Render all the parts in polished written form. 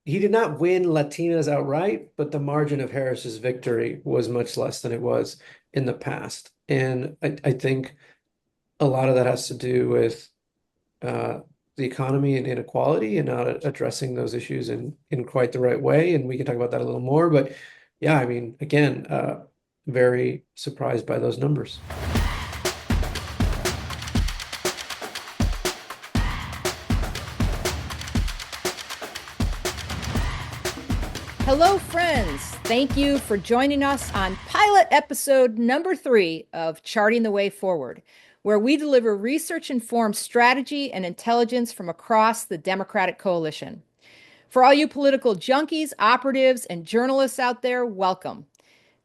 he did not win Latinas outright, but the margin of Harris's victory was much less than it was in the past. And I think a lot of that has to do with uh, the economy and inequality and not addressing those issues in quite the right way. And we can talk about that a little more. But yeah, I mean, again, very surprised by those numbers. Hello, friends. Thank you for joining us on pilot episode number 3 of Charting the Way Forward, where we deliver research-informed strategy and intelligence from across the Democratic coalition. For all you political junkies, operatives, and journalists out there, welcome.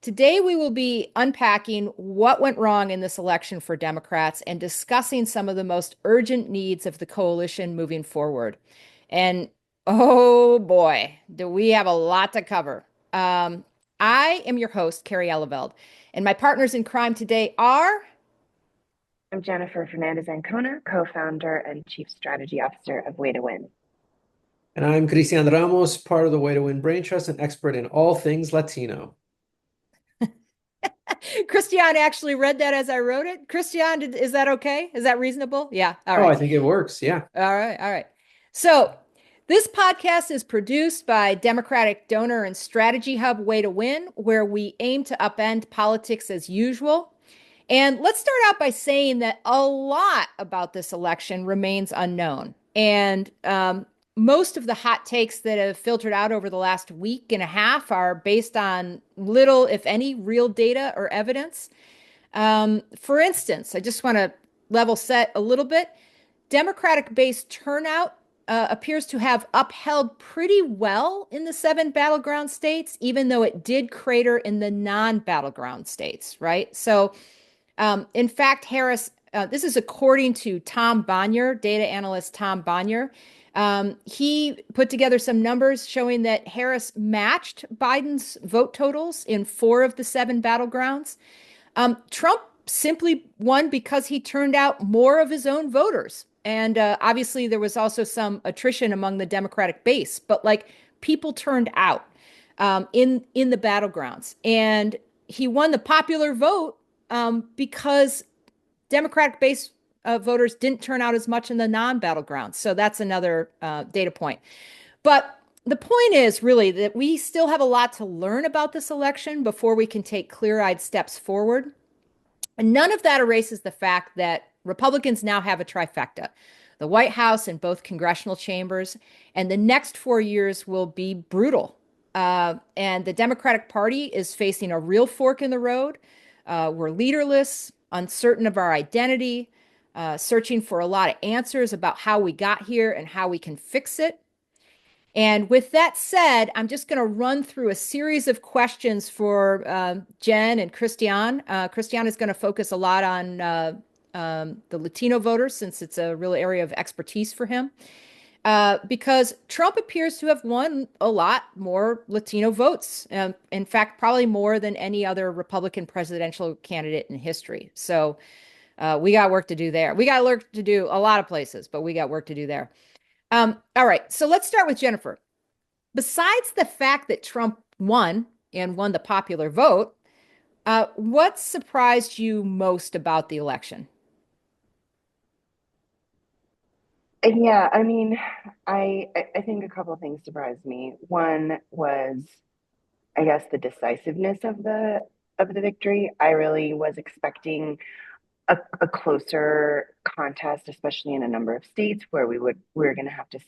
Today, we will be unpacking what went wrong in this election for Democrats and discussing some of the most urgent needs of the coalition moving forward. And oh boy, do we have a lot to cover. I am your host, Kerry Eleveld, and my partners in crime today are. I'm Jenifer Fernandez Ancona, co-founder and chief strategy officer of Way to Win. And I'm Kristian Ramos, part of the Way to Win Brain Trust and expert in all things Latino. Kristian actually read that as I wrote it. Kristian, is that okay? Is that reasonable? Yeah. All Oh, right. I think it works. Yeah. All right. All right. So this podcast is produced by Democratic donor and strategy hub Way to Win, where we aim to upend politics as usual. And let's start out by saying that a lot about this election remains unknown. And most of the hot takes that have filtered out over the last week and a half are based on little, if any, real data or evidence. For instance, I just want to level set a little bit. Democratic base turnout appears to have upheld pretty well in the 7 battleground states, even though it did crater in the non-battleground states, right? So, in fact, Harris, this is according to Tom Bonnier, data analyst Tom Bonnier. He put together some numbers showing that Harris matched Biden's vote totals in 4 of the 7 battlegrounds. Trump simply won because he turned out more of his own voters. And obviously, there was also some attrition among the Democratic base, but like people turned out in the battlegrounds, and he won the popular vote because Democratic base voters didn't turn out as much in the non-battlegrounds. So that's another data point. But the point is really that we still have a lot to learn about this election before we can take clear-eyed steps forward. And none of that erases the fact that Republicans now have a trifecta: the White House and both congressional chambers, and the next 4 years will be brutal. And the Democratic Party is facing a real fork in the road. We're leaderless, uncertain of our identity, searching for a lot of answers about how we got here and how we can fix it. And with that said, I'm just going to run through a series of questions for Jen and Kristian. Kristian is going to focus a lot on the Latino voters, since it's a real area of expertise for him. Because Trump appears to have won a lot more Latino votes. In fact, probably more than any other Republican presidential candidate in history. So we got work to do there. We got work to do a lot of places, but we got work to do there. All right, so let's start with Jenifer. Besides the fact that Trump won and won the popular vote, what surprised you most about the election? Yeah, I mean, I think a couple of things surprised me. One was, I guess, the decisiveness of the victory. I really was expecting a closer contest, especially in a number of states where we were going to have to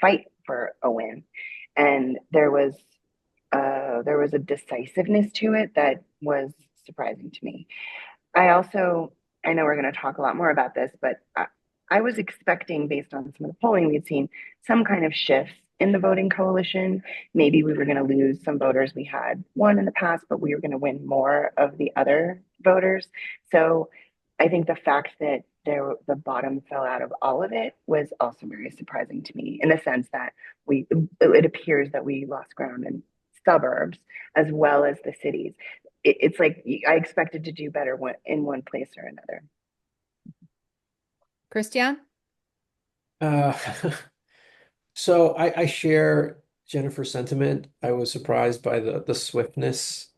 fight for a win, and there was a decisiveness to it that was surprising to me. I know we're going to talk a lot more about this, but I was expecting, based on some of the polling we'd seen, some kind of shifts in the voting coalition. Maybe we were going to lose some voters we had won in the past, but we were going to win more of the other voters. So I think the fact that the bottom fell out of all of it was also very surprising to me, in the sense that it appears that we lost ground in suburbs as well as the cities. It's like I expected to do better in one place or another. Kristian? Uh, so I share Jenifer sentiment. I was surprised by the swiftness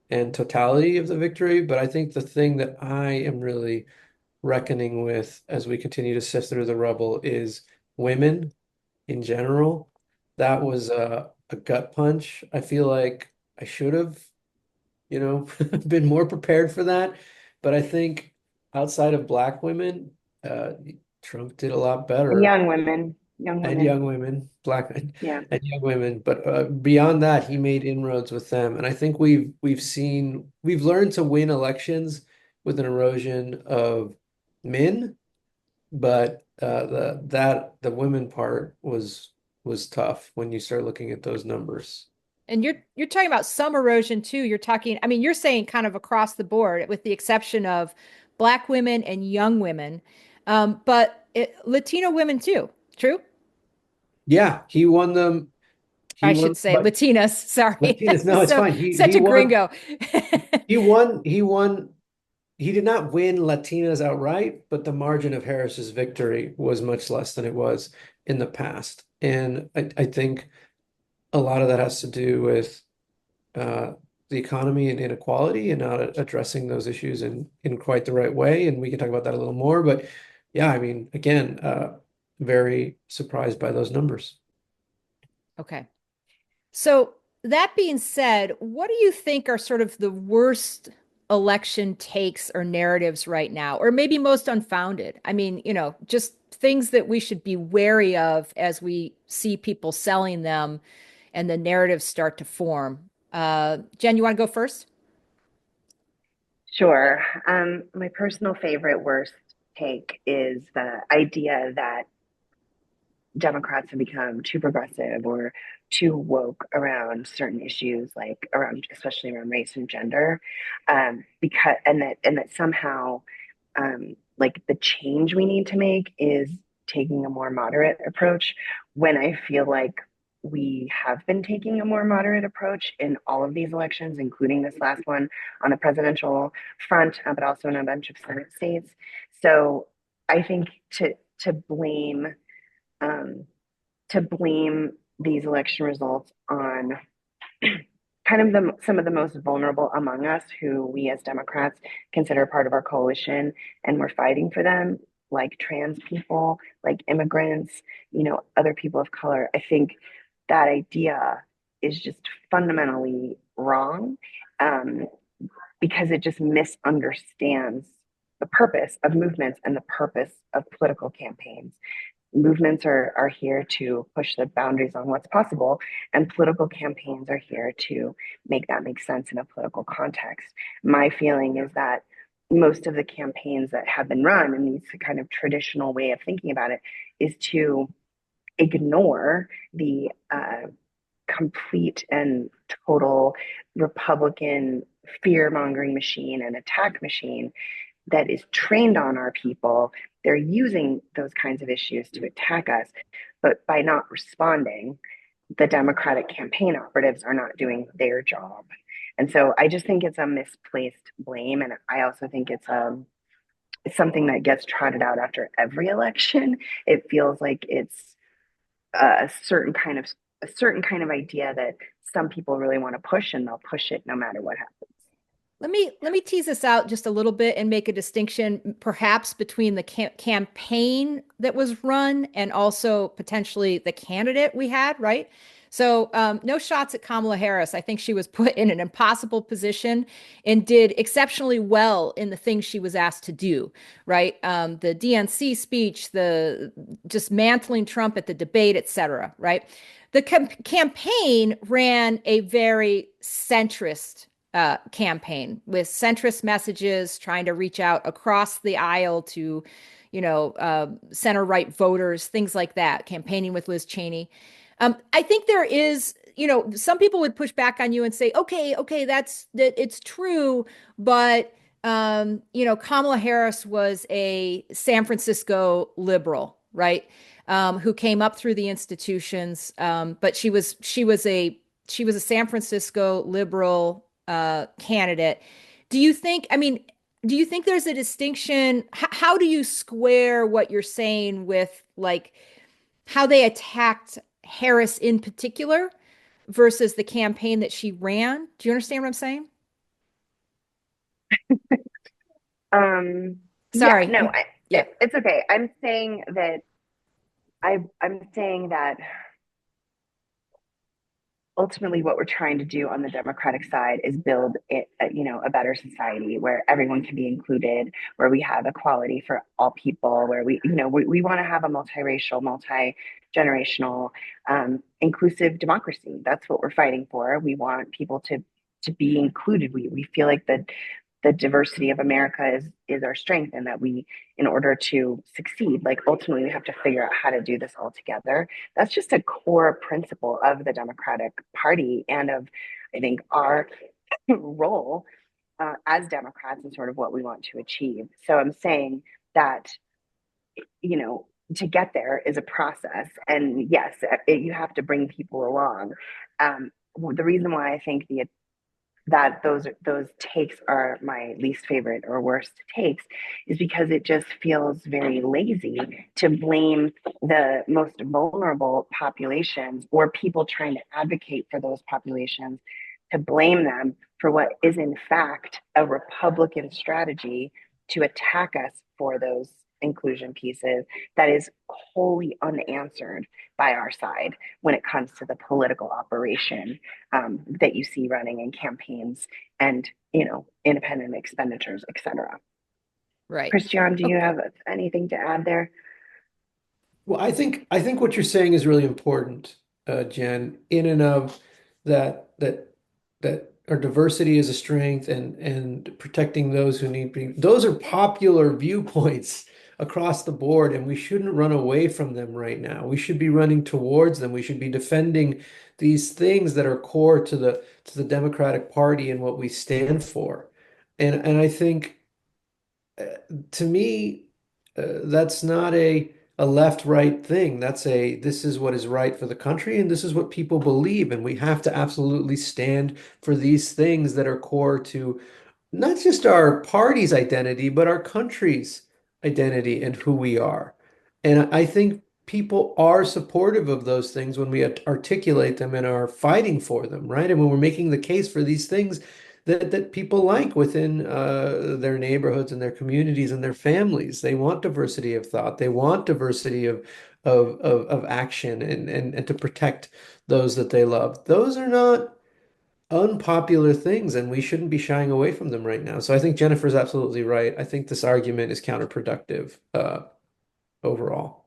and totality of the victory, but I think the thing that I am really reckoning with as we continue to sift through the rubble is women in general. That was a gut punch. I feel like I should have, been more prepared for that. But I think outside of Black women, uh, Trump did a lot And better. young women, young And women. young women, Black and, Yeah. and young women. But beyond that, he made inroads with them. And I think we've learned to win elections with an erosion of men, but the women part was tough when you start looking at those numbers. And you're talking about some erosion too. You're talking, I mean, you're saying kind of across the board, with the exception of Black women and young women, Latino women too. True? Yeah, he won them. He I won, should say but Latinas. Sorry, Latinas, no, it's so fine. such a gringo. He won, he won. He did not win Latinas outright, but the margin of Harris's victory was much less than it was in the past. And I think a lot of that has to do with uh, the economy and inequality and not addressing those issues in quite the right way. And we can talk about that a little more. But yeah, I mean, again, very surprised by those numbers. Okay. So that being said, what do you think are sort of the worst election takes or narratives right now, or maybe most unfounded? I mean, just things that we should be wary of as we see people selling them and the narratives start to form. Jen, you want to go first? Sure. My personal favorite worst take is the idea that Democrats have become too progressive or too woke around certain issues, like around, especially around race and gender, because and that somehow, like the change we need to make is taking a more moderate approach. When I feel like we have been taking a more moderate approach in all of these elections, including this last one on the presidential front, but also in a bunch of Senate states. So I think to blame um, to blame these election results on kind of some of the most vulnerable among us who we as Democrats consider part of our coalition and we're fighting for them, like trans people, like immigrants, other people of color. I think that idea is just fundamentally wrong, um, because it just misunderstands the purpose of movements and the purpose of political campaigns. Movements are here to push the boundaries on what's possible, and political campaigns are here to make that make sense in a political context. My feeling is that most of the campaigns that have been run in these kind of traditional way of thinking about it is to ignore the complete and total Republican fear mongering machine and attack machine that is trained on our people. They're using those kinds of issues to attack us. But by not responding, the Democratic campaign operatives are not doing their job. And so I just think it's a misplaced blame. And I also think it's something that gets trotted out after every election. It feels like it's a certain kind of a certain kind of idea that some people really want to push, and they'll push it no matter what happens. Let me tease this out just a little bit and make a distinction, perhaps between the campaign that was run and also potentially the candidate we had, right? So, no shots at Kamala Harris. I think she was put in an impossible position and did exceptionally well in the things she was asked to do, right? The DNC speech, the just mantling Trump at the debate, et cetera, right? The campaign ran a very centrist campaign with centrist messages, trying to reach out across the aisle to, center right voters, things like that, campaigning with Liz Cheney. I think there is, some people would push back on you and say, okay, that it's true, but Kamala Harris was a San Francisco liberal, right? Who came up through the institutions, but she was a San Francisco liberal candidate. Do you think, I mean, do you think there's a distinction? How do you square what you're saying with like how they attacked Harris in particular versus the campaign that she ran. Do you understand what I'm saying? Yeah, Sorry, no, yeah, it's okay. I'm saying that ultimately what we're trying to do on the democratic side is build it, a better society where everyone can be included, where we have equality for all people, where we want to have a multiracial, multi-generational, inclusive democracy. That's what we're fighting for. We want people to be included. We feel like the diversity of America is our strength, and that we, in order to succeed, like ultimately we have to figure out how to do this all together. That's just a core principle of the Democratic Party and of, I think, our role as Democrats and sort of what we want to achieve. So I'm saying that, to get there is a process, and yes, you have to bring people along. The reason why I think that those takes are my least favorite or worst takes is because it just feels very lazy to blame the most vulnerable populations or people trying to advocate for those populations, to blame them for what is in fact a Republican strategy to attack us for those inclusion pieces that is wholly unanswered by our side when it comes to the political operation that you see running in campaigns and independent expenditures, etc. right. Christian, do you Okay. have anything to add there? Well, I think what you're saying is really important, Jen, in and of that our diversity is a strength, and protecting those who need be. Those are popular viewpoints across the board, and we shouldn't run away from them right now. We should be running towards them. We should be defending these things that are core to the Democratic Party and what we stand for. And I think to me, that's not a left-right thing. This is what is right for the country, and this is what people believe, and we have to absolutely stand for these things that are core to not just our party's identity, but our country's identity and who we are. And I think people are supportive of those things when we articulate them and are fighting for them, right? And when we're making the case for these things that people like within their neighborhoods and their communities and their families. They want diversity of thought. They want diversity of action, and to protect those that they love. Those are not unpopular things, and we shouldn't be shying away from them right now. So I think Jennifer's absolutely right. I think this argument is counterproductive overall.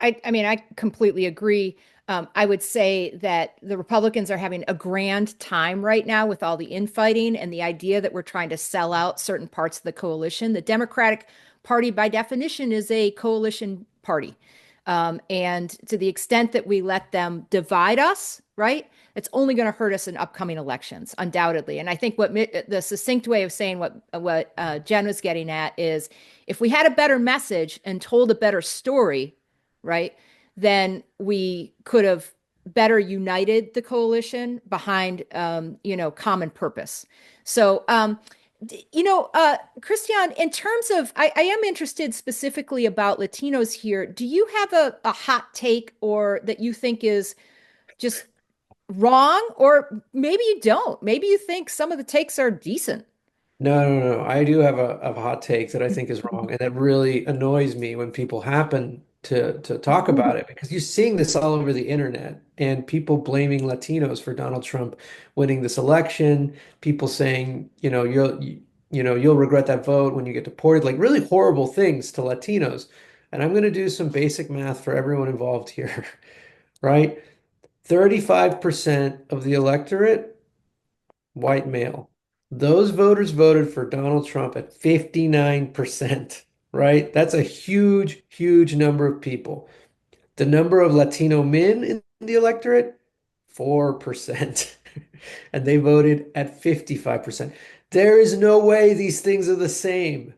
I mean, I completely agree. I would say that the Republicans are having a grand time right now with all the infighting and the idea that we're trying to sell out certain parts of the coalition. The Democratic Party, by definition, is a coalition party. And to the extent that we let them divide us, right, it's only going to hurt us in upcoming elections, undoubtedly. And I think what the succinct way of saying what Jen was getting at is if we had a better message and told a better story, right, then we could have better united the coalition behind, common purpose. So, Kristian, in terms of, I am interested specifically about Latinos here. Do you have a hot take or that you think is just wrong? Or maybe you don't. Maybe you think some of the takes are decent. No, no, no. I do have a hot take that I think is wrong, and that really annoys me when people happen to talk about it, because you're seeing this all over the internet, and people blaming Latinos for Donald Trump winning this election, people saying, you'll regret that vote when you get deported, like really horrible things to Latinos. And I'm going to do some basic math for everyone involved here, right? 35% of the electorate, white male. Those voters voted for Donald Trump at 59%, right? That's a huge, huge number of people. The number of Latino men in the electorate, 4%. And they voted at 55%. There is no way these things are the same.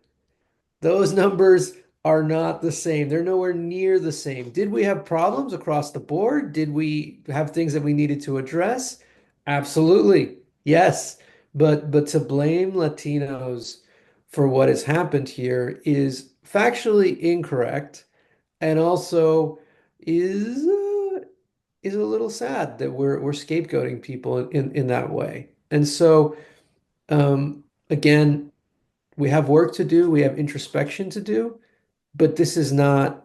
Those numbers are not the same. They're nowhere near the same. Did we have problems across the board? Did we have things that we needed to address? Absolutely. Yes. But to blame Latinos for what has happened here is factually incorrect, and also is is a little sad that we're scapegoating people in that way. And so again, we have work to do, we have introspection to do, but this is not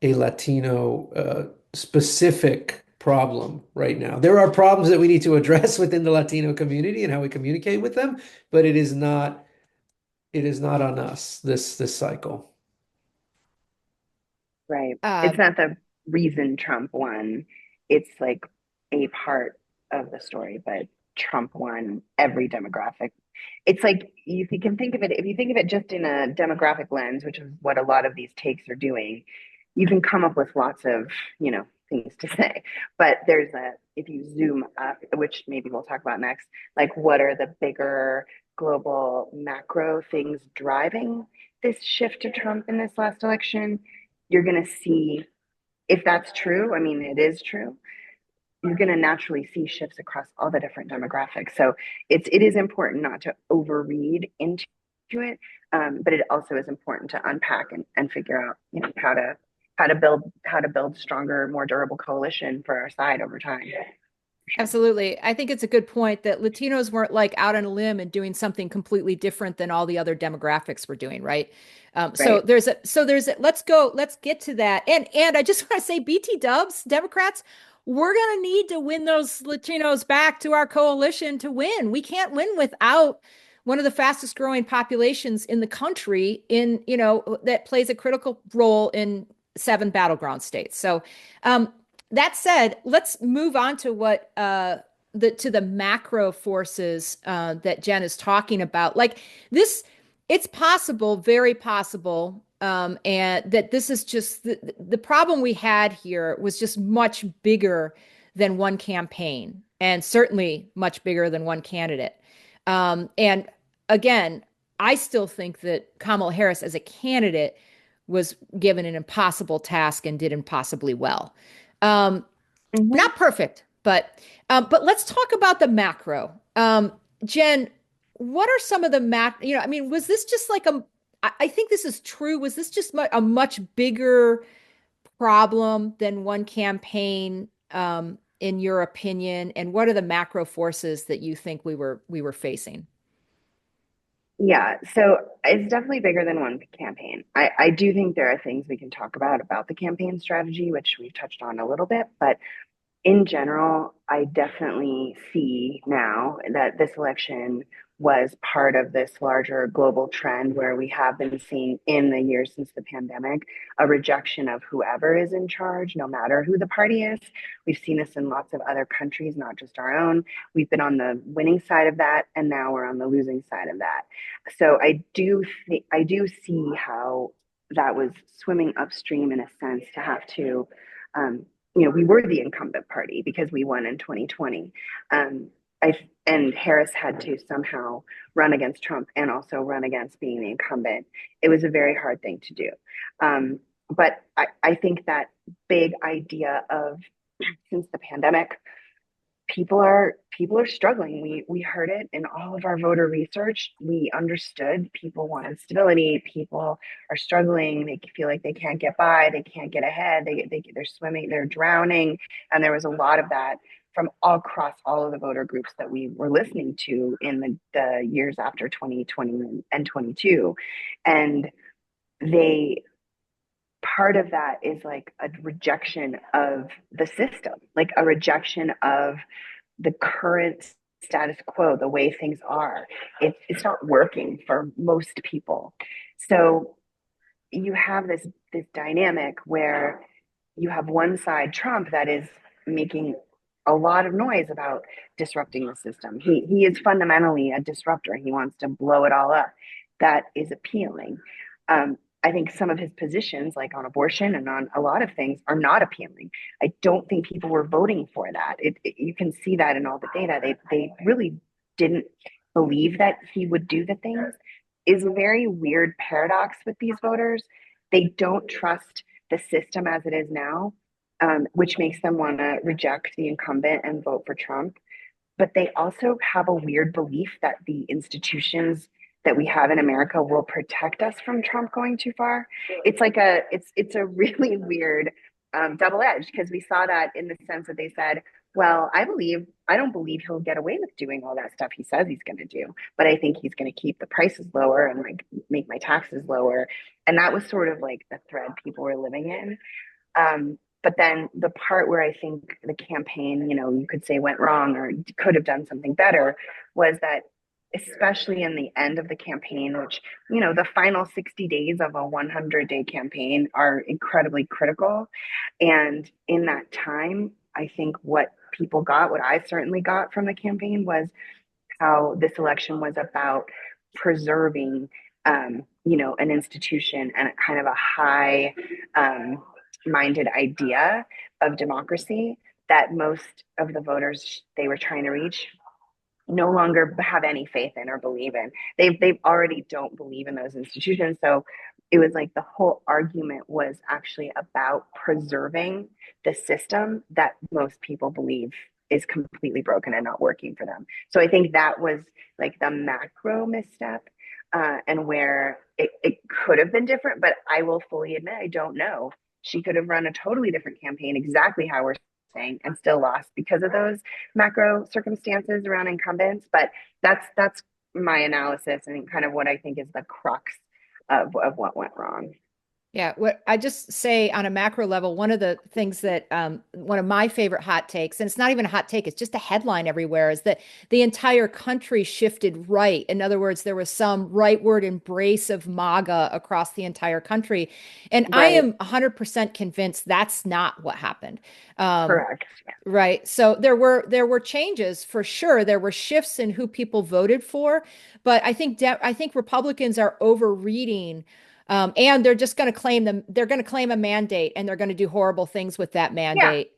a Latino specific problem right now. There are problems that we need to address within the Latino community and how we communicate with them, but it is not on us this cycle. Right. Uh, It's not the reason Trump won. It's like a part of the story, but Trump won every demographic. It's like you can think of it, if you think of it just in a demographic lens, which is what a lot of these takes are doing, you can come up with lots of, things to say. But if you zoom up, which maybe we'll talk about next, like what are the bigger global macro things driving this shift to Trump in this last election? You're going to see, if that's true, I mean, it is true, you're going to naturally see shifts across all the different demographics. So it is important not to overread into it, but it also is important to unpack and figure out, how to build stronger, more durable coalition for our side over time. Sure. Absolutely. I think it's a good point that Latinos weren't like out on a limb and doing something completely different than all the other demographics were doing, right? So Right. let's get to that. And I just want to say, BT Dubs, Democrats, we're gonna need to win those Latinos back to our coalition to win. We can't win without one of the fastest growing populations in the country that plays a critical role in 7 battleground states. So that said, let's move on to what the macro forces that Jen is talking about. Like this, it's possible, very possible, and that this is just the problem we had here was just much bigger than one campaign, and certainly much bigger than one candidate. And again, I still think that Kamala Harris as a candidate was given an impossible task and did impossibly well. Um, Mm-hmm. Not perfect, but let's talk about the macro. Jen, what are some of the I mean, was this just like I think this is true. Was this just a much bigger problem than one campaign, in your opinion? And what are the macro forces that you think we were facing? Yeah, so it's definitely bigger than one campaign. I do think there are things we can talk about the campaign strategy, which we've touched on a little bit, but in general, I definitely see now that this election was part of this larger global trend where we have been seeing in the years since the pandemic a rejection of whoever is in charge, no matter who the party is. We've seen this in lots of other countries, not just our own. We've been on the winning side of that, and now we're on the losing side of that. So I do see how that was swimming upstream in a sense to have to um, we were the incumbent party because we won in 2020. Um, and Harris had to somehow run against Trump and also run against being the incumbent. It was a very hard thing to do. But I think that big idea of since the pandemic, people are struggling. We heard it in all of our voter research. We understood people wanted stability. People are struggling. They feel like they can't get by. They can't get ahead. They're swimming. They're drowning. And there was a lot of that from all across all of the voter groups that we were listening to in the years after 2020 and 22. And they part of that is like a rejection of the system, like a rejection of the current status quo, the way things are. It's not working for most people. So you have this dynamic where you have one side, Trump, that is making a lot of noise about disrupting the system. He is fundamentally a disruptor. He wants to blow it all up. That is appealing. I think some of his positions, like on abortion and on a lot of things, are not appealing. I don't think people were voting for that. You can see that in all the data. They really didn't believe that he would do the things. Is a very weird paradox with these voters. They don't trust the system as it is now, which makes them want to reject the incumbent and vote for Trump. But they also have a weird belief that the institutions that we have in America will protect us from Trump going too far. It's a really weird double-edged because we saw that in the sense that they said, well, I don't believe he'll get away with doing all that stuff he says he's going to do, but I think he's going to keep the prices lower and like make my taxes lower. And that was sort of like the thread people were living in. But then the part where I think the campaign, you could say went wrong or could have done something better was that, especially in the end of the campaign, which, the final 60 days of a 100-day campaign are incredibly critical. And in that time, I think what people got, what I certainly got from the campaign was how this election was about preserving, an institution and kind of a high minded idea of democracy that most of the voters they were trying to reach no longer have any faith in or believe in. They've already don't believe in those institutions. So it was like the whole argument was actually about preserving the system that most people believe is completely broken and not working for them. So I think that was like the macro misstep, and where it could have been different, but I will fully admit I don't know. She could have run a totally different campaign, exactly how we're saying, and still lost because of those macro circumstances around incumbents. But that's my analysis and kind of what I think is the crux of what went wrong. Yeah, what I just say on a macro level, one of the things that one of my favorite hot takes, and it's not even a hot take, it's just a headline everywhere, is that the entire country shifted right. In other words, there was some rightward embrace of MAGA across the entire country. And I Right. am 100% convinced that's not what happened. Correct. Right. So there were changes for sure. There were shifts in who people voted for, but I think Republicans are overreading, and they're just going to claim them. They're going to claim a mandate, and they're going to do horrible things with that Yeah. mandate.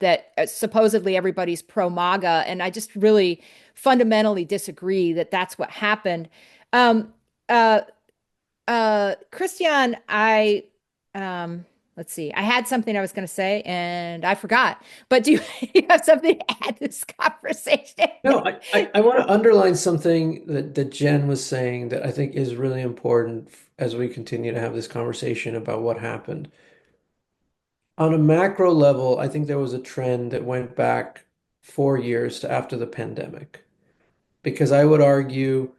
That supposedly everybody's pro MAGA, and I just really fundamentally disagree that that's what happened. Um, uh, Kristian, let's see. I had something I was going to say and I forgot. But do you have something to add to this conversation? No, I want to underline something that Jen was saying that I think is really important as we continue to have this conversation about what happened. On a macro level, I think there was a trend that went back 4 years to after the pandemic, because I would argue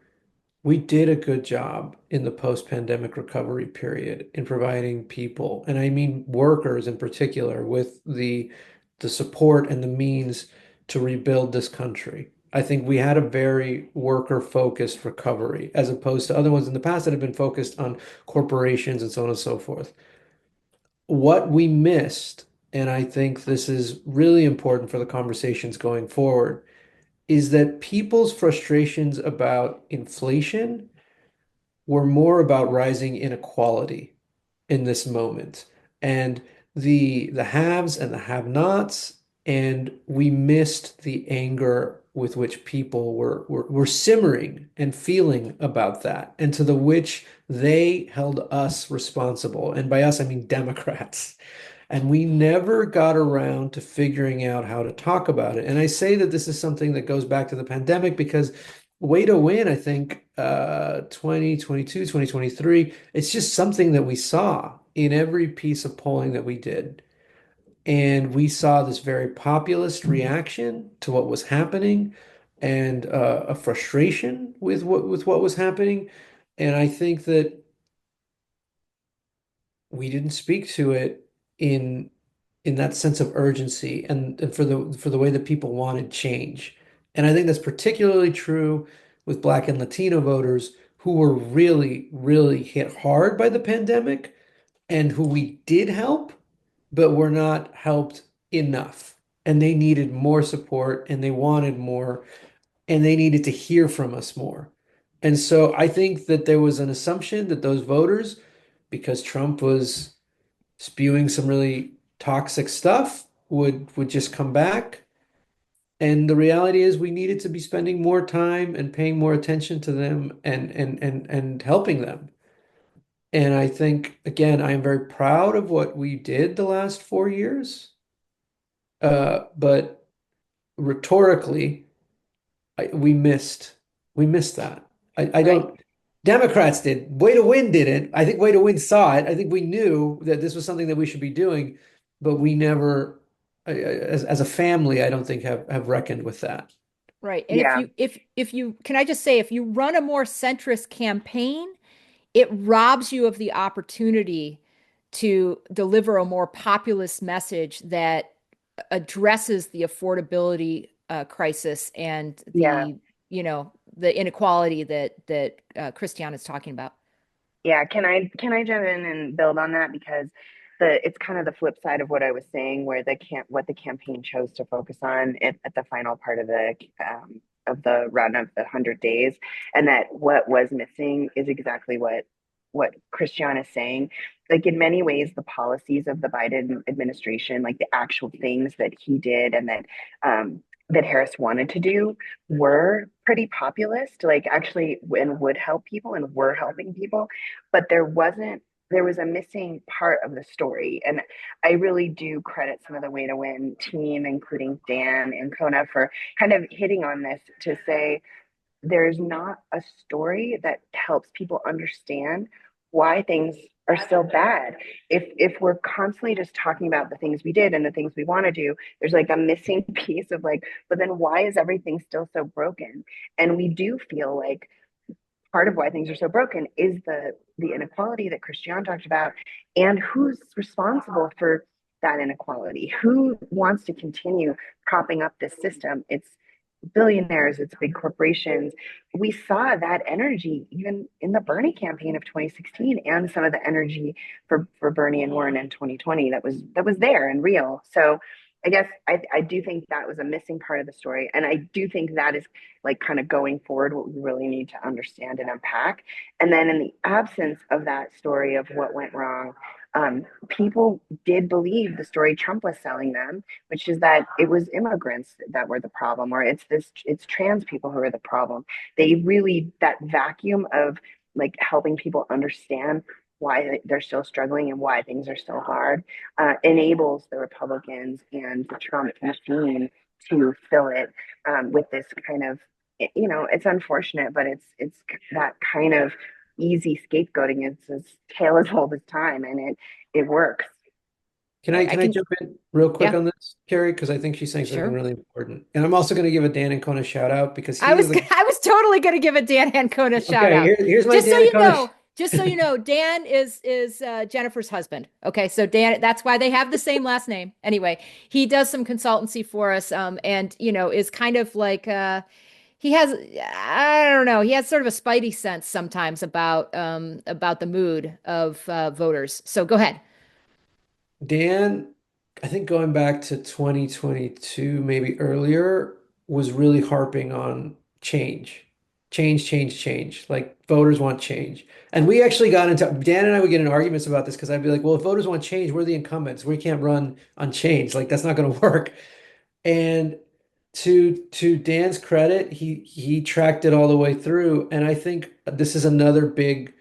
we did a good job in the post-pandemic recovery period in providing people, and I mean workers in particular, with the support and the means to rebuild this country. I think we had a very worker-focused recovery as opposed to other ones in the past that have been focused on corporations and so on and so forth. What we missed, and I think this is really important for the conversations going forward, is that people's frustrations about inflation were more about rising inequality in this moment, and the haves and the have-nots, and we missed the anger with which people were simmering and feeling about that, and to the which they held us responsible. And by us, I mean Democrats. And we never got around to figuring out how to talk about it. And I say that this is something that goes back to the pandemic because way to win, I think, 2022, 2023, it's just something that we saw in every piece of polling that we did. And we saw this very populist reaction to what was happening, and a frustration with what was happening. And I think that we didn't speak to it in in that sense of urgency, and for the way that people wanted change. And I think that's particularly true with Black and Latino voters who were really, really hit hard by the pandemic and who we did help, but were not helped enough. And they needed more support and they wanted more and they needed to hear from us more. And so I think that there was an assumption that those voters, because Trump was spewing some really toxic stuff, would just come back. And the reality is we needed to be spending more time and paying more attention to them and helping them. And I think, again, I am very proud of what we did the last 4 years. But rhetorically, we missed that. I Right. don't, Democrats did. Way to Win didn't. I think Way to Win saw it. I think we knew that this was something that we should be doing. but we never, as a family, I don't think have reckoned with that. Right. And Yeah, if you can I just say if you run a more centrist campaign, it robs you of the opportunity to deliver a more populist message that addresses the affordability crisis and yeah. the inequality that Kristian is talking about. Yeah, can I jump in and build on that because the it's kind of the flip side of what I was saying, where the camp what the campaign chose to focus on at the final part of the run of the 100 days, and that what was missing is exactly what Christian is saying. Like in many ways, the policies of the Biden administration, like the actual things that he did and that Harris wanted to do, were pretty populist, like actually, and would help people and were helping people, but there was a missing part of the story. And I really do credit some of the Way to Win team, including Dan and Kona, for kind of hitting on this to say there's not a story that helps people understand why things are still bad. If we're constantly just talking about the things we did and the things we want to do, there's like a missing piece of like, but then why is everything still so broken? And we do feel like part of why things are so broken is the inequality that Christian talked about, and who's responsible for that inequality. Who wants to continue propping up this system? It's billionaires, it's big corporations. We saw that energy even in the Bernie campaign of 2016, and some of the energy for Bernie and Warren in 2020 that was there and real. So I guess I do think that was a missing part of the story. And I do think that is like kind of going forward what we really need to understand and unpack. And then in the absence of that story of what went wrong, people did believe the story Trump was selling them, which is that it was immigrants that were the problem, or it's trans people who are the problem. They really, that vacuum of like helping people understand why they're still struggling and why things are still hard, enables the Republicans and the Trump machine to fill it with this kind of, it's unfortunate, but it's that kind of easy scapegoating. It's as tale as old as time, and it works. Can I Right. I can I can, jump in real quick yeah, on this, Kerry? Because I think she's saying something sure. really important. And I'm also going to give a Dan Ancona shout out because I he is was the I was totally going to give a Dan Ancona shout okay. out. Here's my Just so Dan you Ancona. know, just so you know, Dan is Jenifer's husband. Okay, so Dan, that's why they have the same last name. Anyway, he does some consultancy for us, and is kind of like he has I don't know, he has sort of a spidey sense sometimes about the mood of voters. So go ahead. Dan, I think going back to 2022, maybe earlier, was really harping on change. Change, change, change. Like voters want change. And we actually got into Dan and I would get in arguments about this because I'd be like, well, if voters want change, we're the incumbents. We can't run on change. Like that's not going to work. And to Dan's credit, he tracked it all the way through. And I think this is another big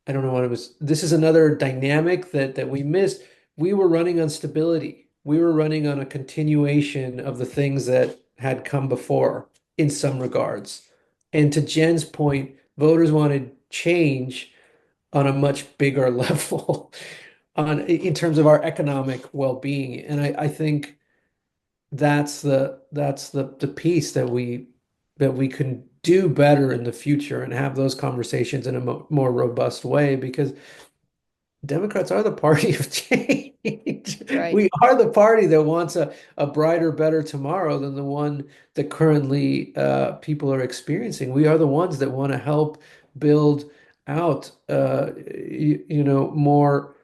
I don't know what it was. This is another dynamic that we missed. We were running on stability. We were running on a continuation of the things that had come before in some regards. And to Jen's point, voters wanted change on a much bigger level in terms of our economic well-being. And I think that's the piece that we can do better in the future and have those conversations in a more robust way because Democrats are the party of change. Right. We are the party that wants a brighter, better tomorrow than the one that currently people are experiencing. We are the ones that want to help build out, more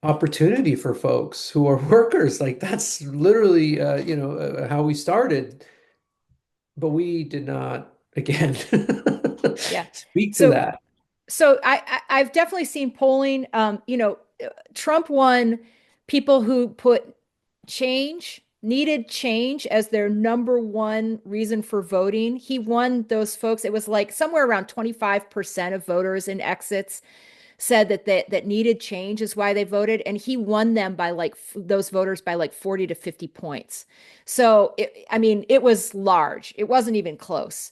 opportunity for folks who are workers. Like that's literally, how we started, but we did not, again, Yeah. speak to So that. So I've definitely seen polling. Trump won people who put needed change as their number one reason for voting. He won those folks. It was like somewhere around 25% of voters in exits said that needed change is why they voted, and he won them by like those voters by like 40 to 50 points. So I mean, it was large. It wasn't even close.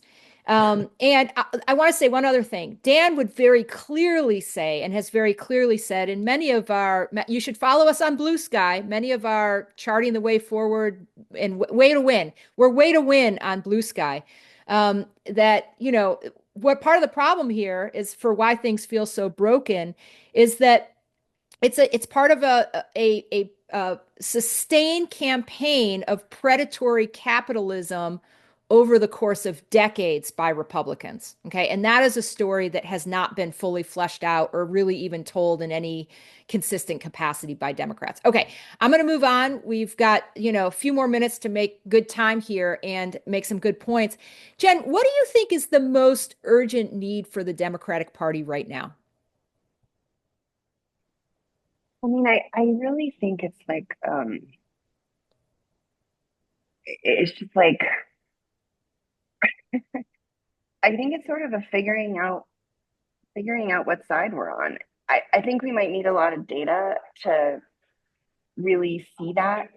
And I want to say one other thing. Dan would very clearly say, and has very clearly said in many of our, you should follow us on Blue Sky, many of our charting the way forward and way to win. We're way to win on Blue Sky. That, what part of the problem here is for why things feel so broken is that it's part of a sustained campaign of predatory capitalism over the course of decades by Republicans. Okay. And that is a story that has not been fully fleshed out or really even told in any consistent capacity by Democrats. Okay. I'm going to move on. We've got, a few more minutes to make good time here and make some good points. Jen, what do you think is the most urgent need for the Democratic Party right now? I mean, I really think it's like it's just like I think it's sort of a figuring out what side we're on. I think we might need a lot of data to really see that,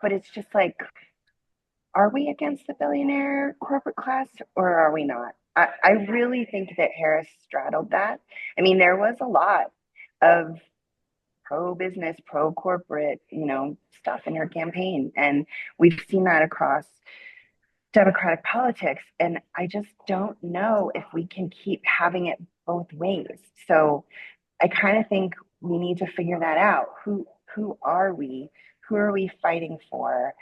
but it's just like, are we against the billionaire corporate class or are we not? I really think that Harris straddled that. I mean, there was a lot of pro business, pro corporate, stuff in her campaign. And we've seen that across Democratic politics. And I just don't know if we can keep having it both ways. So I kind of think we need to figure that out. Who are we? Who are we fighting for?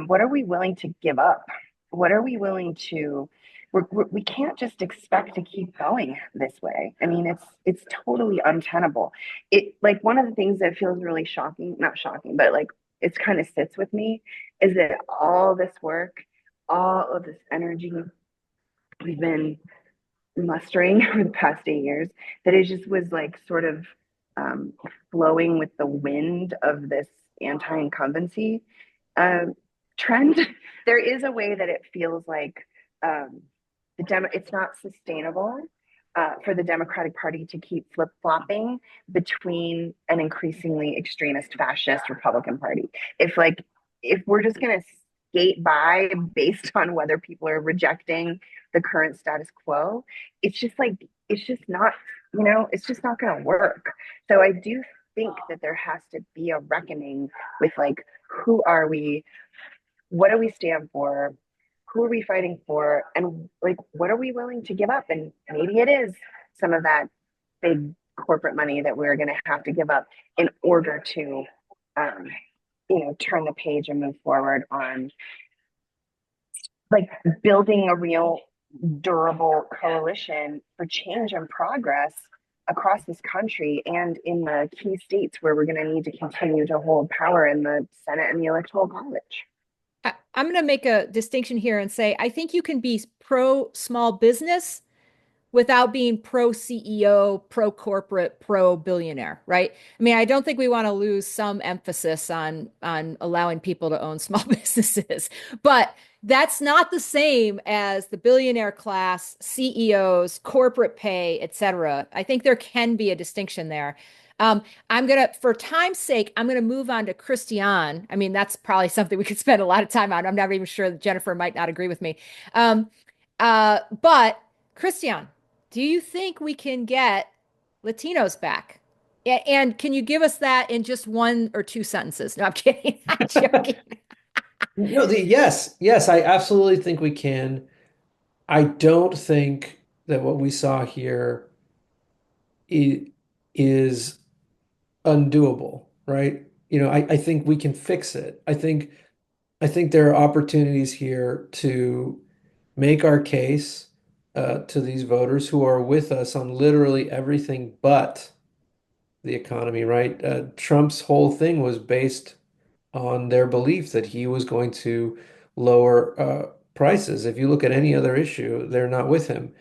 What are we willing to give up? What are we willing to? We can't just expect to keep going this way. I mean, it's totally untenable. It like one of the things that feels really shocking, not shocking, but like it's kind of sits with me is that all this work, all of this energy we've been mustering for the past 8 years, that it just was like sort of um, flowing with the wind of this anti-incumbency uh, trend. There is a way that it feels like um, it's not sustainable for the Democratic Party to keep flip flopping between an increasingly extremist fascist Republican Party. If we're just going to skate by based on whether people are rejecting the current status quo, it's just like it's just not it's just not going to work. So I do think that there has to be a reckoning with like who are we, what do we stand for, who are we fighting for, and like what are we willing to give up. And maybe it is some of that big corporate money that we're going to have to give up in order to um, turn the page and move forward on like building a real durable coalition for change and progress across this country and in the key states where we're going to need to continue to hold power in the Senate and the Electoral College. I'm going to make a distinction here and say I think you can be pro small business without being pro CEO, pro corporate, pro billionaire, right? I mean, I don't think we want to lose some emphasis on allowing people to own small businesses, but that's not the same as the billionaire class, CEOs, corporate pay, et cetera. I think there can be a distinction there. For time's sake, I'm gonna move on to Kristian. I mean, that's probably something we could spend a lot of time on. I'm not even sure that Jenifer might not agree with me. Um, but Kristian, do you think we can get Latinos back? And can you give us that in just one or two sentences? No, I'm kidding. I'm joking. No, yes, I absolutely think we can. I don't think that what we saw here is undoable, right? I think we can fix it. I think there are opportunities here to make our case to these voters who are with us on literally everything but the economy, right? Trump's whole thing was based on their belief that he was going to lower prices. If you look at any other issue, they're not with him.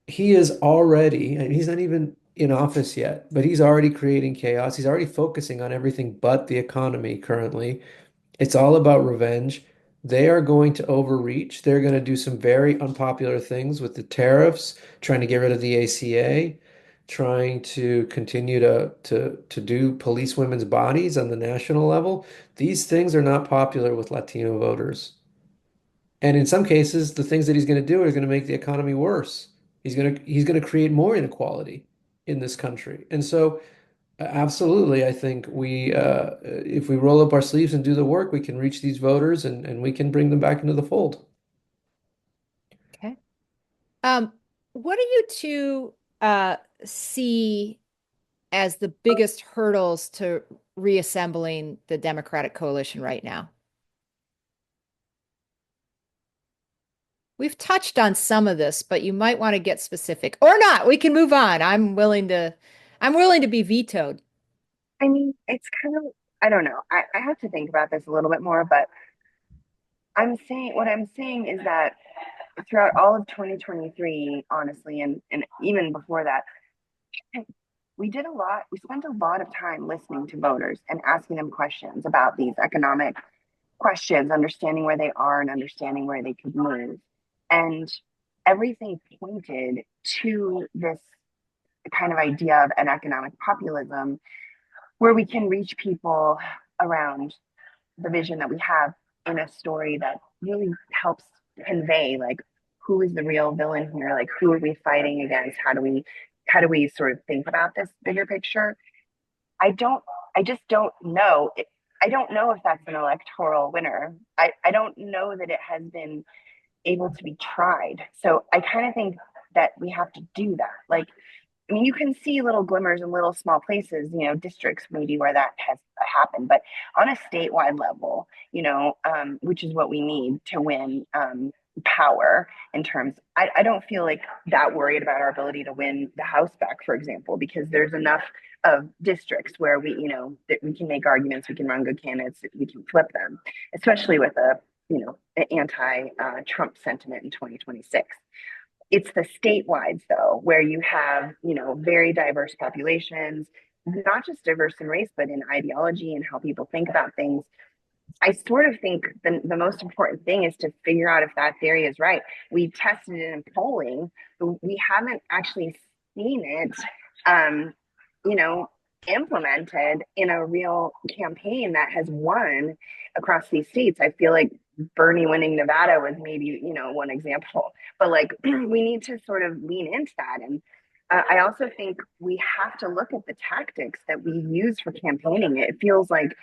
He is already, and he's not even in office yet, but he's already creating chaos. He's already focusing on everything but the economy currently. It's all about revenge. They are going to overreach. They're going to do some very unpopular things with the tariffs, trying to get rid of the ACA, trying to continue to do police women's bodies on the national level. These things are not popular with Latino voters. And in some cases, the things that he's going to do are going to make the economy worse. He's going to create more inequality in this country. And so, absolutely, I think if we roll up our sleeves and do the work, we can reach these voters and we can bring them back into the fold. Okay. Um, what do you two see as the biggest hurdles to reassembling the Democratic coalition right now? We've touched on some of this, but you might want to get specific or not. We can move on. I'm willing to be vetoed. I mean, it's kind of, I don't know. I have to think about this a little bit more, but what I'm saying is that throughout all of 2023, honestly, and even before that, we spent a lot of time listening to voters and asking them questions about these economic questions, understanding where they are and understanding where they could move. And everything pointed to this kind of idea of an economic populism where we can reach people around the vision that we have in a story that really helps convey like who is the real villain here, like who are we fighting against, how do we sort of think about this bigger picture. I don't know if that's an electoral winner. I don't know that it has been able to be tried. So I kind of think that we have to do that. Like, I mean, you can see little glimmers in little small places, districts maybe where that has happened, but on a statewide level, which is what we need to win power in terms. I don't feel like that worried about our ability to win the House back, for example, because there's enough of districts where that we can make arguments, we can run good candidates, we can flip them, especially with an anti-Trump sentiment in 2026. It's the statewide though, where you have, very diverse populations, not just diverse in race, but in ideology and how people think about things. I sort of think the most important thing is to figure out if that theory is right. We tested it in polling, but we haven't actually seen it, um, you know, implemented in a real campaign that has won across these states. I feel like Bernie winning Nevada was maybe, one example, but like we need to sort of lean into that. And I also think we have to look at the tactics that we use for campaigning. It feels like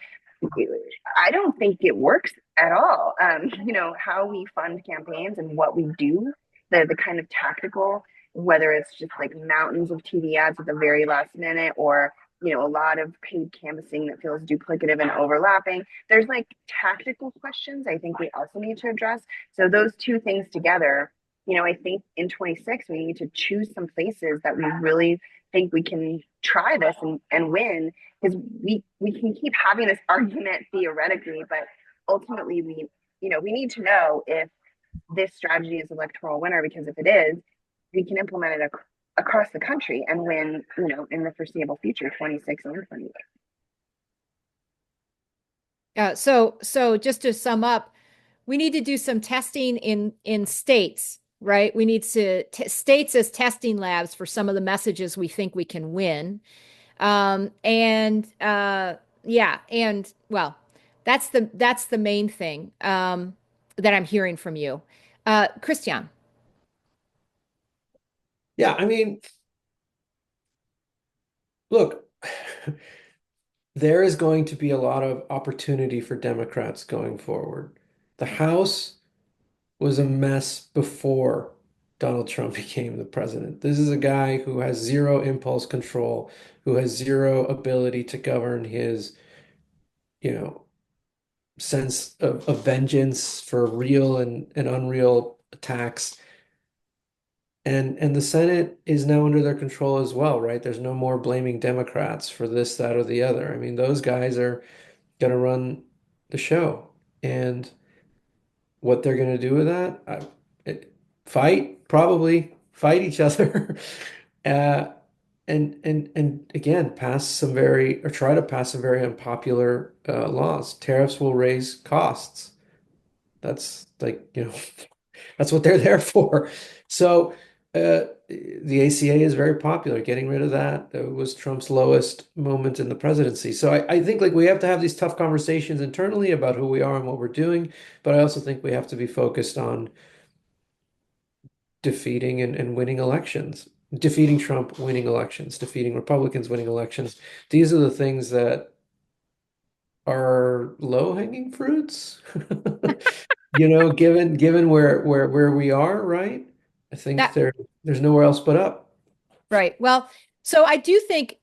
I don't think it works at all. How we fund campaigns and what we do, the kind of tactical, whether it's just like mountains of TV ads at the very last minute or, a lot of paid canvassing that feels duplicative and overlapping. There's like tactical questions I think we also need to address. So those two things together, I think in 26, we need to choose some places that we really think we can try this and win because we can keep having this argument theoretically, but ultimately we need to know if this strategy is electoral winner because if it is, we can implement it across the country and win, in the foreseeable future, 26 and 28. So just to sum up, we need to do some testing in states, right? We need to states as testing labs for some of the messages we think we can win. And yeah, and well, that's the main thing that I'm hearing from you. Kristian. Yeah, I mean, look, there is going to be a lot of opportunity for Democrats going forward. The House was a mess before Donald Trump became the president. This is a guy who has zero impulse control, who has zero ability to govern his, you know, sense of vengeance for real and unreal attacks. And the Senate is now under their control as well, right? There's no more blaming Democrats for this, that, or the other. I mean, those guys are going to run the show. And what they're going to do with that, fight, probably fight each other. uh, and again, pass some very, or try to pass some very unpopular laws. Tariffs will raise costs. That's like, that's what they're there for. So, The ACA is very popular. Getting rid of that was Trump's lowest moment in the presidency. So I think like we have to have these tough conversations internally about who we are and what we're doing, but I also think we have to be focused on defeating and winning elections, defeating Trump, winning elections, defeating Republicans, winning elections. These are the things that are low-hanging fruits. You know, given where we are, right? I think That there's nowhere else but up. right. Well, so I do think,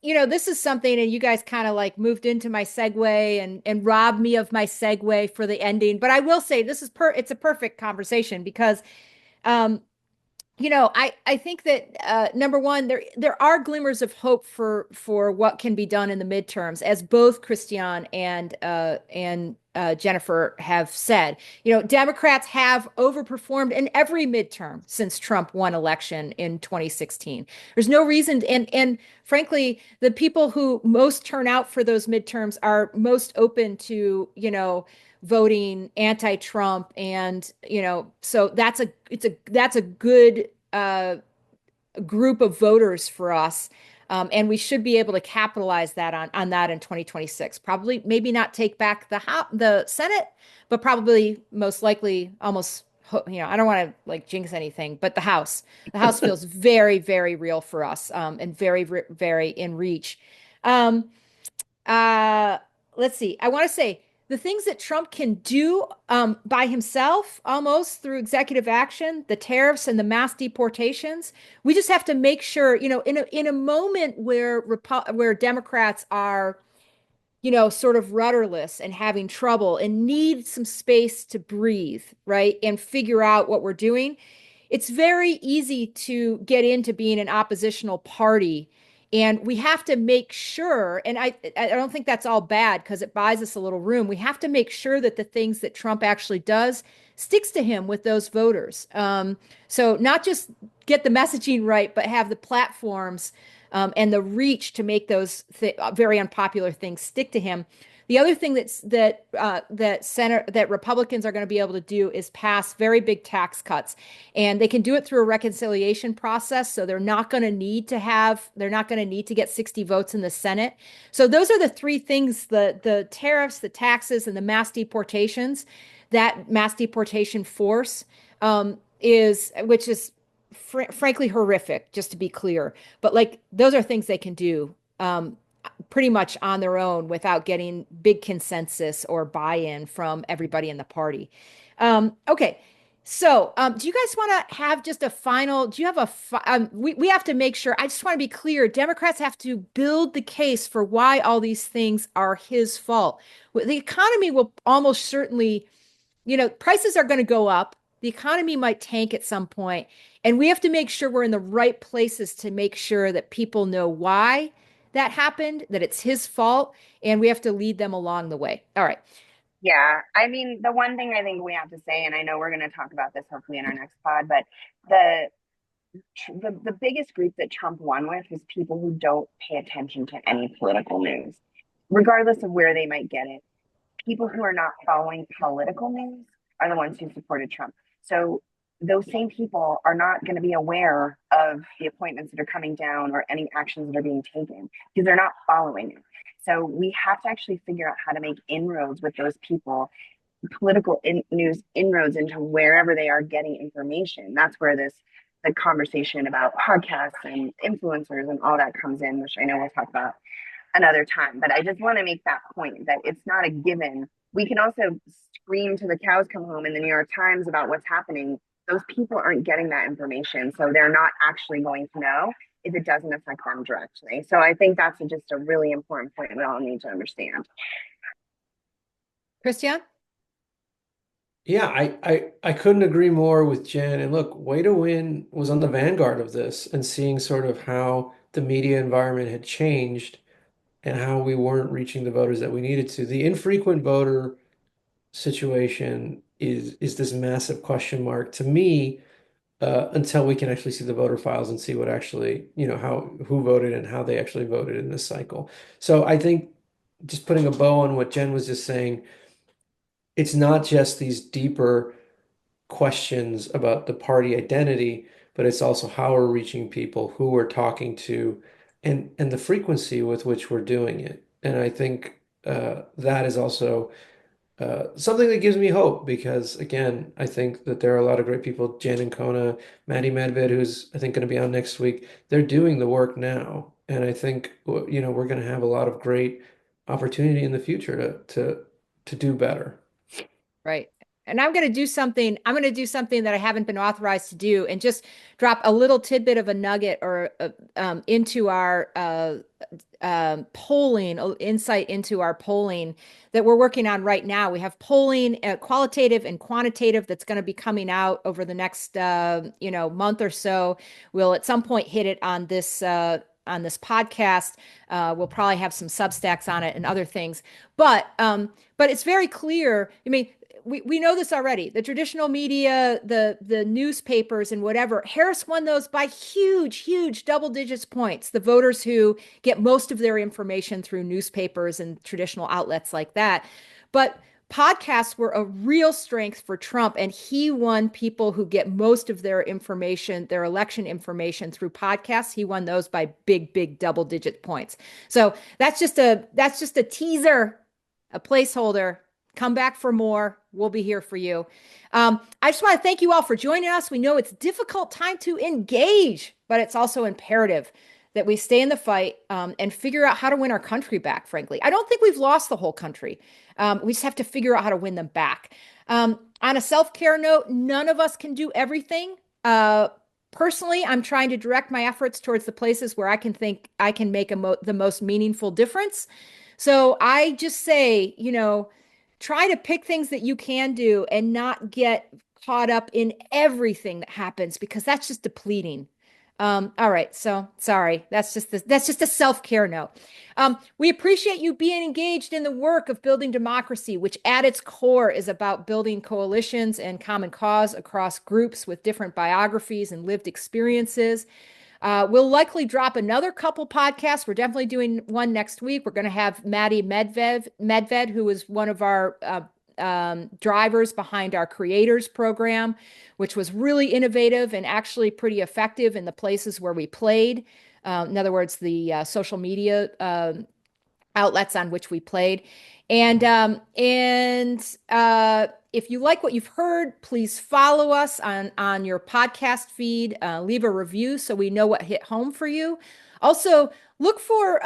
this is something, and you guys kind of like moved into my segue and robbed me of my segue for the ending. But I will say this is it's a perfect conversation because um I think that number one, there are glimmers of hope for what can be done in the midterms, as both Kristian and Jenifer have said. Democrats have overperformed in every midterm since Trump won election in 2016. There's no reason, and frankly, the people who most turn out for those midterms are most open to, voting anti-Trump, and so that's a good group of voters for us. And we should be able to capitalize that on that in 2026. Probably, maybe not take back the Senate, but probably most likely almost. I don't want to like jinx anything, but the House feels very, very real for us, and very, very in reach. Um, uh, let's see. I want to say the things that Trump can do by himself, almost through executive action, the tariffs and the mass deportations. We just have to make sure, in a moment where Democrats are, sort of rudderless and having trouble and need some space to breathe, right, and figure out what we're doing. It's very easy to get into being an oppositional party. And we have to make sure, and I don't think that's all bad because it buys us a little room. We have to make sure that the things that Trump actually does sticks to him with those voters. So not just get the messaging right, but have the platforms and the reach to make those very unpopular things stick to him. The other thing that Republicans are going to be able to do is pass very big tax cuts, and they can do it through a reconciliation process. So they're not going to need to get 60 votes in the Senate. So those are the three things: the tariffs, the taxes, and the mass deportations. That mass deportation force which is frankly horrific, just to be clear. But like those are things they can do pretty much on their own without getting big consensus or buy-in from everybody in the party. Okay. So, do you guys want to have just a final? Do you have we have to make sure. I just want to be clear. Democrats have to build the case for why all these things are his fault. The economy will almost certainly, prices are going to go up. The economy might tank at some point, and we have to make sure we're in the right places to make sure that people know why that happened, that it's his fault, and we have to lead them along the way. All right. Yeah, I mean, the one thing I think we have to say, and I know we're going to talk about this hopefully in our next pod, but the the biggest group that Trump won with was people who don't pay attention to any political news, regardless of where they might get it. People who are not following political news are the ones who supported Trump. So those same people are not going to be aware of the appointments that are coming down or any actions that are being taken because they're not following it. So we have to actually figure out how to make inroads with those people, news inroads into wherever they are getting information. That's where the conversation about podcasts and influencers and all that comes in, which I know we'll talk about another time. But I just want to make that point that it's not a given. We can also scream to the cows come home in the New York Times about what's happening. Those people aren't getting that information, so they're not actually going to know if it doesn't affect them directly. So I think that's just a really important point we all need to understand. Kristian? Yeah, I couldn't agree more with Jen. And look, Way to Win was on the vanguard of this and seeing sort of how the media environment had changed and how we weren't reaching the voters that we needed to. The infrequent voter situation is this massive question mark to me until we can actually see the voter files and see what actually, how who voted and how they actually voted in this cycle. So I think just putting a bow on what Jen was just saying, it's not just these deeper questions about the party identity, but it's also how we're reaching people, who we're talking to, and the frequency with which we're doing it. And I think that is also something that gives me hope because, again, I think that there are a lot of great people, Jan and Kona, Maddie Medved, who's I think going to be on next week. They're doing the work now, and I think we're going to have a lot of great opportunity in the future to do better. Right. And I'm going to do something. I'm going to do something that I haven't been authorized to do, and just drop a little tidbit of a nugget or into our polling, insight into our polling that we're working on right now. We have polling, qualitative and quantitative, that's going to be coming out over the next month or so. We'll at some point hit it on this podcast. We'll probably have some Substacks on it and other things, but it's very clear. I mean, we know this already. The traditional media, the newspapers and whatever, Harris won those by huge double digits points. The voters who get most of their information through newspapers and traditional outlets like that. But podcasts were a real strength for Trump, and he won people who get most of their information, their election information, through podcasts. He won those by big double digit points. So that's just a teaser, a placeholder. Come back for more. We'll be here for you. I just want to thank you all for joining us. We know it's a difficult time to engage, but it's also imperative that we stay in the fight and figure out how to win our country back, frankly. I don't think we've lost the whole country. We just have to figure out how to win them back. On a self-care note, none of us can do everything. Personally, I'm trying to direct my efforts towards the places where I can think I can make the most meaningful difference. So I just say, try to pick things that you can do and not get caught up in everything that happens, because that's just depleting. All right. So sorry. That's just a self-care note. We appreciate you being engaged in the work of building democracy, which at its core is about building coalitions and common cause across groups with different biographies and lived experiences. We'll likely drop another couple podcasts. We're definitely doing one next week. We're going to have Maddie Medved, who is one of our drivers behind our creators program, which was really innovative and actually pretty effective in the places where we played. In other words, the social media outlets on which we played. And if you like what you've heard, please follow us on your podcast feed. Leave a review so we know what hit home for you. Also, look for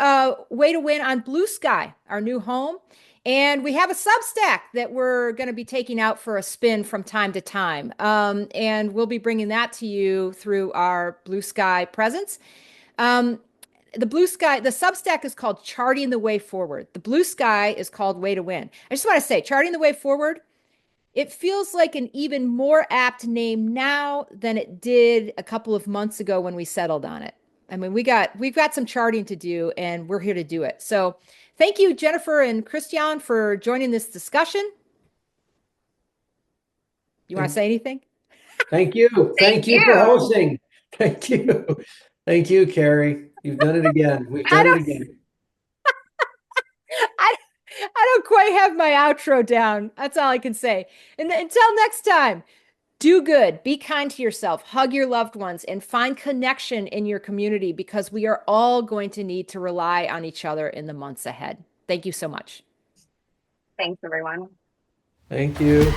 Way to Win on Blue Sky, our new home. And we have a Substack that we're going to be taking out for a spin from time to time. And we'll be bringing that to you through our Blue Sky presence. The Substack is called Charting the Way Forward. The Blue Sky is called Way to Win. I just want to say, Charting the Way Forward, it feels like an even more apt name now than it did a couple of months ago when we settled on it. I mean, we've got some charting to do, and we're here to do it. So thank you, Jenifer and Kristian, for joining this discussion. You want to say anything? Thank you. Thank you for hosting. Thank you. Thank you, Kerry. You've done it again. We've done it again. I don't quite have my outro down. That's all I can say. And until next time, do good, be kind to yourself, hug your loved ones, and find connection in your community, because we are all going to need to rely on each other in the months ahead. Thank you so much. Thanks, everyone. Thank you.